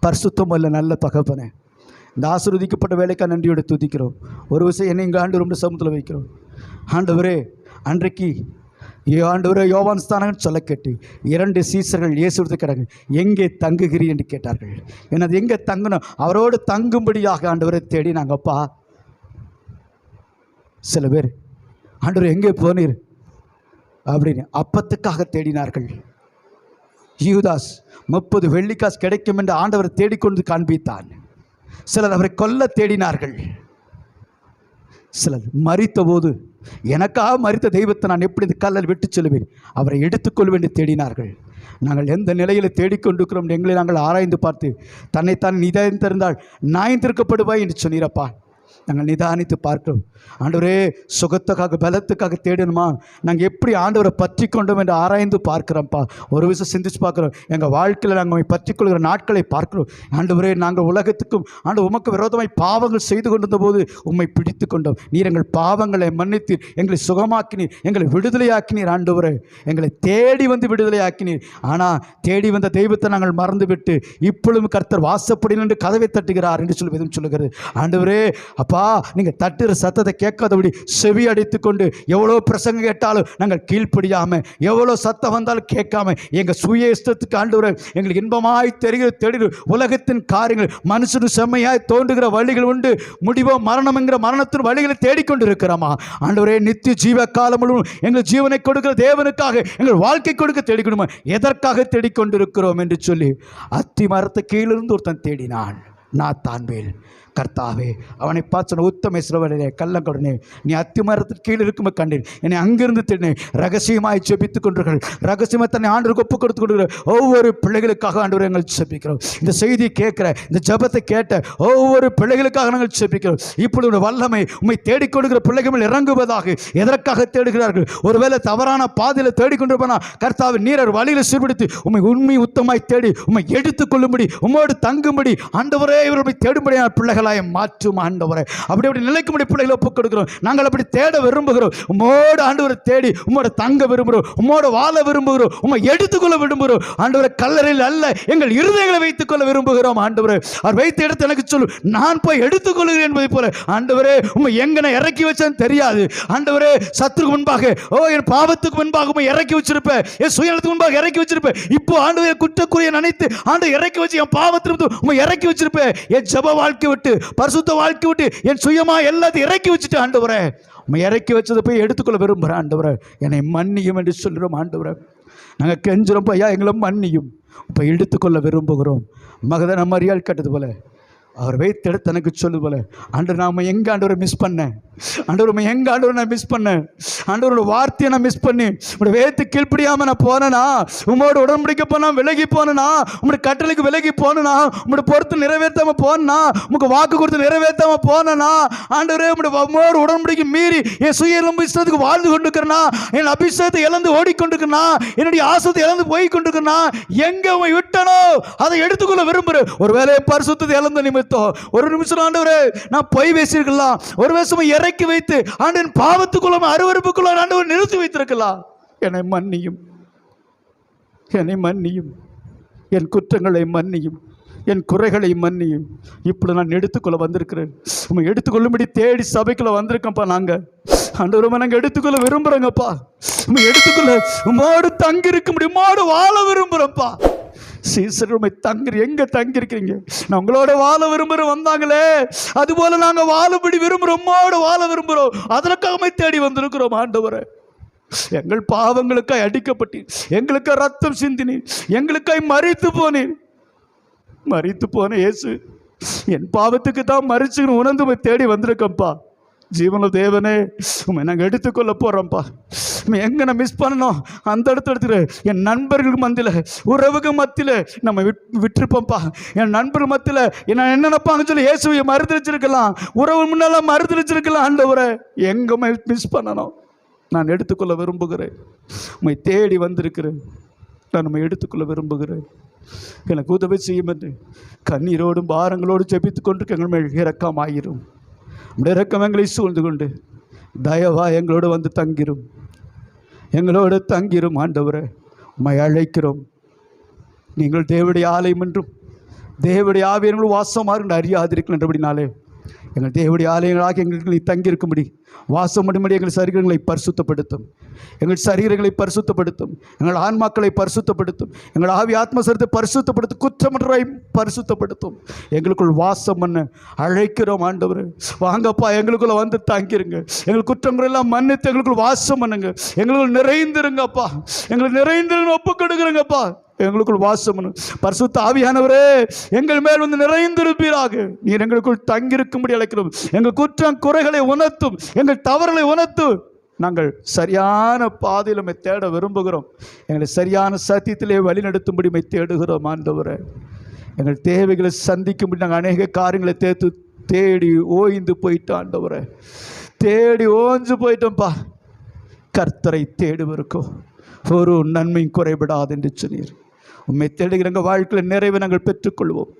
பரிசுத்தம் அல்ல நல்ல தகப்பனே, இந்த ஆசீர்வதிக்கப்பட்ட வேலைக்காக நன்றியோடு துதிக்கிறோம். ஒரு விஷயம் என்னை இங்கே ஆண்டு ரொம்ப சமூகத்தில் வைக்கிறோம். ஆண்டவரே, அன்றைக்கு ஆண்டவரே யோவான் ஸ்தானம் சொல்ல கேட்டு 2 சீசர்கள் இயேசுவிடத்தில் கேட்டாங்க, எங்கே தங்குகிறீ என்று கேட்டார்கள். என்னது எங்கே தங்கணும், அவரோடு தங்கும்படியாக ஆண்டவரை தேடினாங்கப்பா. சில பேர் ஆண்டவர் எங்கே போனீர் அப்படின்னு அப்பத்துக்காக தேடினார்கள். யூதாஸ் 30 வெள்ளிக்காசு கிடைக்கும் என்று ஆண்டவரை தேடிக்கொண்டு காண்பித்தான். சிலர் அவரை கொல்ல தேடினார்கள். சிலர் மரித்த போது எனக்காக மரித்த தெய்வத்தை நான் எப்படி இந்த கல்லல் விட்டு செல்வேன், அவரை எடுத்துக்கொள்வேன் என்று தேடினார்கள். நாங்கள் எந்த நிலையில் தேடிக்கொண்டிருக்கிறோம் எங்களை நாங்கள் ஆராய்ந்து பார்த்து தன்னைத்தான் நிதானித்திருந்தால் நியாயந்திருக்கப்படுவாய் என்று சொன்னீரப்பா. நாங்கள் நிதானித்து பார்க்கிறோம். ஆண்டவரே, சுகத்துக்காக பலத்துக்காக தேடணுமா, நாங்கள் எப்படி ஆண்டவரை பற்றி கொண்டோம் என்று ஆராய்ந்து பார்க்குறோம்ப்பா. ஒரு விஷயம் சிந்திச்சு பார்க்குறோம். எங்கள் வாழ்க்கையில் நாங்கள் பற்றி கொள்கிற நாட்களை பார்க்கிறோம். ஆண்டவரே, நாங்கள் உலகத்துக்கும் உமக்கு விரோதமாய் பாவங்கள் செய்து கொண்டிருந்த போது உம்மை பிடித்து கொண்டோம். நீர் எங்கள் பாவங்களை மன்னித்தீர், எங்களை சுகமாக்கினீர், எங்களை விடுதலையாக்கினீர். ஆண்டவரே, எங்களை தேடி வந்து விடுதலையாக்கினீர். ஆனால் தேடி வந்த தெய்வத்தை நாங்கள் மறந்துவிட்டு இப்பொழுதும் கர்த்தர் வாசப்படி நின்று கதவை தட்டுகிறார் என்று சொல்லி விதம் சொல்லுகிறது. ஆண்டவரே அப்பா, நீங்கள் தட்டுற சத்தத்தை கேட்காதபடி செவி அடித்து கொண்டு எவ்வளோ பிரசங்கம் கேட்டாலும் நாங்கள் கீழ்ப்படியாமல், எவ்வளோ சத்தம் வந்தாலும் கேட்காம எங்கள் சுய இஷ்டத்துக்கு ஆண்டவரே எங்களுக்கு இன்பமாய் தெரிகிற உலகத்தின் காரியங்கள், மனுஷனு செம்மையாய் தோன்றுகிற வழிகள் உண்டு, முடிவோ மரணம் என்கிற மரணத்தின் வழிகளை தேடிக்கொண்டு இருக்கிறோமா. ஆண்டவரே, நித்திய ஜீவ காலம் முழுவதும் எங்கள் ஜீவனை கொடுக்கிற தேவனுக்காக எங்கள் வாழ்க்கை கொடுக்க தேடிக்கணுமா, எதற்காக தேடிக்கொண்டிருக்கிறோம் என்று சொல்லி அத்தி மரத்தை கீழிருந்து ஒருத்தன் தேடினான். நான் தான்வேல் கர்த்தாவே, அவனை பார்த்து உத்தம சிறுவனே கள்ளங்கொடனே, நீ அத்தி மரத்திற்கு கீழே இருக்கும் கண்டேன், என்னை அங்கிருந்து தேடினேன். ரகசியமாய் ஜெபித்துக் கொண்டிருக்கள், ரகசியமாக தன்னை ஆண்டவருக்கு ஒப்புக் கொடுத்து கொண்டிருக்கிற ஒவ்வொரு பிள்ளைகளுக்காக ஆண்டவரை நாங்கள் ஜெபிக்கிறோம். இந்த செய்தி கேட்கிற, இந்த ஜெபத்தை கேட்ட ஒவ்வொரு பிள்ளைகளுக்காக நாங்கள் ஜெபிக்கிறோம். இப்பொழுது வல்லமை உம்மை தேடிக்கொடுக்கிற பிள்ளைகள் இறங்குவதாக. எதற்காக தேடுகிறார்கள்? ஒருவேளை தவறான பாதையில் தேடிக்கொண்டிருப்பானா, கர்த்தாவை நீர் வழியில் சீர்பிடித்து உம்மை உண்மை உத்தமாய் தேடி உம்மை எடுத்துக்கொள்ளும்படி, உம்மோடு தங்கும்படி ஆண்டவரே இவர்களை தேடும்படியான பிள்ளைகள் மாற்றும். ஆண்டவரே, அப்படி நிலைக்கும்படி பிள்ளைகளை ஒப்புக் கொடுக்கிறோம். நாங்கள் அப்படி தேட விரும்புகிறோம். உம்மோடு ஆண்டவரை தேடி உம்மோட தங்க விரும்புகிறோம், உம்மோட வாழ விரும்புகிறோம், உம்மை எடுத்துக்கொள்ள விரும்புகிறோம். ஆண்டவரை கல்லறையில் அல்ல, எங்கள் இருதயங்களை வைத்துக் கொள்ள விரும்புகிறோம். ஆண்டவரே, அவர் வைத்த இடத்தை எனக்கு சொல்லு, நான் போய் எடுத்துக்கொள்கிறேன் என்பதை போல. ஆண்டவரே, உம்மை எங்கன இறக்கி வச்சேன்னு தெரியாது. ஆண்டவரே, சத்துருக்கு முன்பாக, என் பாவத்துக்கு முன்பாக உம்மை இறக்கி வச்சிருப்பேன், என் சுயநலத்துக்கு முன்பாக இறக்கி வச்சிருப்பேன். இப்போ ஆண்டவரை குற்றக்குறையை நினைத்து ஆண்டு இறக்கி வச்சு என் பாவத்திற்கு உம்மை இறக்கி வச்சிருப்பேன். என் ஜெப வாழ்க்கை விட்டு, பரிசுத்த வாழ்க்கை விட்டு, என் சுயமா எல்லாத்தையும் இறக்கி வச்சுட்டு ஆண்டவரே, உம்மை இறக்கி வச்சதை போய் எடுத்துக்கொள்ள விரும்புகிறேன். ஆண்டவரே, என்னை மன்னியும் என்று சொல்கிறோம். ஆண்டவரே, நாங்கள் கெஞ்சுறோம், ஐயா எங்களை மன்னியும், இப்போ எடுத்துக்கொள்ள விரும்புகிறோம். மகதன மரியாள் கேட்டது போல அவர் வைத்த எடுத்து எனக்கு சொல்லு போல, ஆண்டவர் நாம எங்கே ஆண்டவரை மிஸ் பண்ணேன், ஆண்டவர் எங்கே ஆண்டவரை நான் மிஸ் பண்ணேன், ஆண்டவரோட வார்த்தையை நான் மிஸ் பண்ணி உங்களோட வேத்து கீழ்ப்படியாமல் நான் போனேனா, உங்களோட உடன்படிக்கை போனால் விலகி போனேனா, உங்களோட கட்டளைக்கு விலகி போனேனா, உங்களோட பொறுத்து நிறைவேற்றாமல் போனா, உங்களுக்கு வாக்கு கொடுத்து நிறைவேற்றாமல் போனேனா, ஆண்டவரே உங்களோட உடன்படிக்கை மீறி என் சுய இஷ்டத்துக்கு வாழ்ந்து கொண்டிருக்கிறேனா, என் அபிஷேகத்தை இழந்து ஓடிக்கொண்டிருக்கிறேனா, என்னுடைய ஆசத்தை இழந்து போய் கொண்டிருக்கிறேனா, எங்கே உண்மை விட்டனோ அதை எடுத்துக்கொள்ள விரும்புகிறேன். ஒருவேளை பரிசுத்தத்தை இழந்த நிமித்தம் ஒரு நிமிஷம் ஆண்டவரே நான் பொய் பேசியிருக்கலாம், ஒரு வருஷம் இறக்கி வைத்து ஆண்டவன் பாவத்துக்குள்ள அருவருப்புக்குள்ள ஆண்டவர் நிறுத்தி வைத்திருக்கலாம். என்னை மன்னியும், என்னை மன்னியும், என் குற்றங்களை மன்னியும், என் குறைகளை மன்னியும். இப்படி நான் எடுத்துக்கொள்ள வந்திருக்கிறேன். உண்மை எடுத்துக்கொள்ளும்படி தேடி சபைக்குள்ள வந்திருக்கேன்ப்பா. நாங்கள் ஆண்டவரை நாங்கள் எடுத்துக்கொள்ள விரும்புகிறோங்கப்பா. உண்மை எடுத்துக்கொள்ள உம்மோடு தங்கி இருக்க முடியும், உம்மோடு வாழ விரும்புகிறோம்ப்பா. சீசருமை தங்கி எங்க தங்கி இருக்கிறீங்க? நான் உங்களோட வாழ விரும்புகிறோம் வந்தாங்களே, அதுபோல நாங்கள் வாழபடி விரும்புகிறோம், உம்மோடு வாழ விரும்புகிறோம். அதற்காக தேடி வந்திருக்கிறோம். ஆண்டவரே, எங்கள் பாவங்களுக்காய் அடிக்கப்பட்டீர், எங்களுக்காக ரத்தம் சிந்தினீர், எங்களுக்காய் மரித்து போனீர். மரித்து போன இயேசு என் பாவத்துக்கு தான் மறிச்சுன்னு உணர்ந்து தேடி வந்திருக்கோம்ப்பா. ஜீவன தேவனே, உண்மை நாங்கள் எடுத்துக்கொள்ள போகிறோம்ப்பா. எங்கே நான் மிஸ் பண்ணணும் அந்த இடத்துல எடுத்துரு. என் நண்பர்களுக்கு மத்தியில், உறவுக்கு மத்தியில் நம்ம விட்டுருப்போம்ப்பா. என் நண்பர்கள் மத்தியில் என்ன நினைப்பாங்க சொல்லி இயேசுவை மறுதளிச்சிருக்கலாம், உறவு முன்னெல்லாம் மறுதளிச்சிருக்கலாம். ஆண்டவரை எங்கே மிஸ் பண்ணணும் நான் எடுத்துக்கொள்ள விரும்புகிறேன். உண்மை தேடி வந்திருக்கிறேன், நான் நம்ம எடுத்துக்கொள்ள விரும்புகிறேன். எனக்கு உதவி செய்யும் என்று கண்ணீரோடும் பாரங்களோடு ஜெபித்து கொண்டு எங்கள் மேல் இரக்கமாயிரும். உம்முடைய இரக்கம் எங்களை சூழ்ந்து கொண்டு தயவா எங்களோடு வந்து தங்கிரும், எங்களோடு தங்கிரும் ஆண்டவரே. உம்மை அழைக்கிறோம். நீங்கள் தேவனுடைய ஆலயம் என்றும் தேவனுடைய ஆவியர்களும் வாசமாக அறியாதிருக்கின்றபடினாலே எங்கள் தேவனுடைய ஆலயங்களாக எங்களுக்கு தங்கியிருக்கும்படி வாசம் பண்ணும்படி எங்கள் சரீரங்களை பரிசுத்தப்படுத்தும், எங்கள் சரீரங்களை பரிசுத்தப்படுத்தும், எங்கள் ஆன்மாக்களை பரிசுத்தப்படுத்தும், எங்கள் ஆவி ஆத்மசரத்தை பரிசுத்தப்படுத்தும், குற்றமற்றை பரிசுத்தப்படுத்தும். எங்களுக்குள் வாசம் பண்ண அழைக்கிறோம் ஆண்டவர். வாங்கப்பா, எங்களுக்குள்ள வந்து தங்கிருங்க. எங்கள் குற்றங்கள் எல்லாம் மன்னித்து எங்களுக்குள் வாசம் பண்ணுங்க. எங்களுக்குள் நிறைந்திருங்கப்பா, எங்களுக்கு நிறைந்திருங்க, ஒப்பு கொடுக்குறேங்கப்பா. எங்களுக்குள் வாசம் பரிசுத்த ஆவியானவரே, எங்கள் மேல் வந்து நிறைந்திருப்பீராக. நீர் எங்களுக்குள் தங்கியிருக்கும்படி அழைக்கிறோம். எங்கள் குற்றம் குறைகளை உணர்த்தும், எங்கள் தவறுகளை உணர்த்தும். நாங்கள் சரியான பாதையில் உம்மை தேட விரும்புகிறோம். எங்களை சரியான சத்தியத்திலே வழிநடத்தும்படி உம்மை தேடுகிறோம் ஆண்டவரே. எங்கள் தேவைகளை சந்திக்கும்படி நாங்கள் அநேக காரியங்களை தேடி ஓய்ந்து போயிட்டோம் ஆண்டவரே. தேடி ஓய்ந்து போயிட்டோம்ப்பா. கர்த்தரை தேடுவதற்கும் ஒரு நன்மையும் குறைபடாது என்று சொன்னீர். உம்மை தேடுகிற எங்கள் வாழ்க்கையில் நிறைவை நாங்கள் பெற்றுக்கொள்வோம்.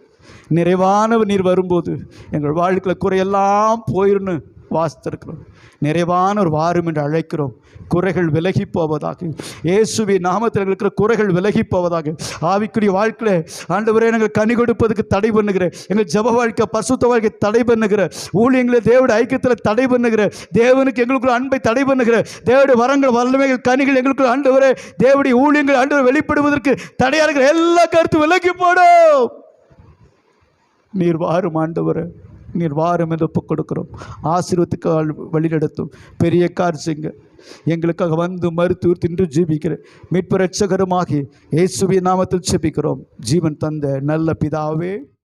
நிறைவானவர் நீர் வரும்போது எங்கள் வாழ்க்கையில் குறையெல்லாம் போயிருந்து வாசித்திருக்கிறோம். நிறைவானவர் வாரும் என்று அழைக்கிறோம். குறைகள் விலகி போவதாக, இயேசுவின் நாமத்தில் எங்களுக்கு குறைகள் விலகி போவதாக. ஆவிக்குரிய வாழ்க்கையில் ஆண்டவரே, நாங்கள் கனி கொடுப்பதற்கு தடை பண்ணுகிற, எங்கள் ஜப வாழ்க்கை பரிசுத்த வாழ்க்கை தடை பண்ணுகிற, ஊழியங்களை தேவனுடைய ஐக்கியத்தில் தடை பண்ணுகிற, தேவனுக்கு எங்களுக்குள்ள அன்பை தடை பண்ணுகிற, தேவனுடைய வரங்கள் வல்லமைகள் கனிகள் எங்களுக்குள்ள ஆண்டவரே, தேவனுடைய ஊழியங்கள் ஆண்டவர் வெளிப்படுவதற்கு தடையாக இருக்கிற எல்லா கருத்து விலகி போடும். நீர் வாரும் ஆண்டவரே, நீர் வாரும் என்று ஒப்புக் கொடுக்கிறோம். ஆசீர்வாதத்துக்கு வழிநடத்தும். பெரிய காரியங்க எங்களுக்காக வந்து மருத்துவர் தின்று ஜீபிக்கிற மீட்பு இரட்சகருமாகி இயேசுவின் நாமத்தில் ஜெபிக்கிறோம். ஜீவன் தந்த நல்ல பிதாவே.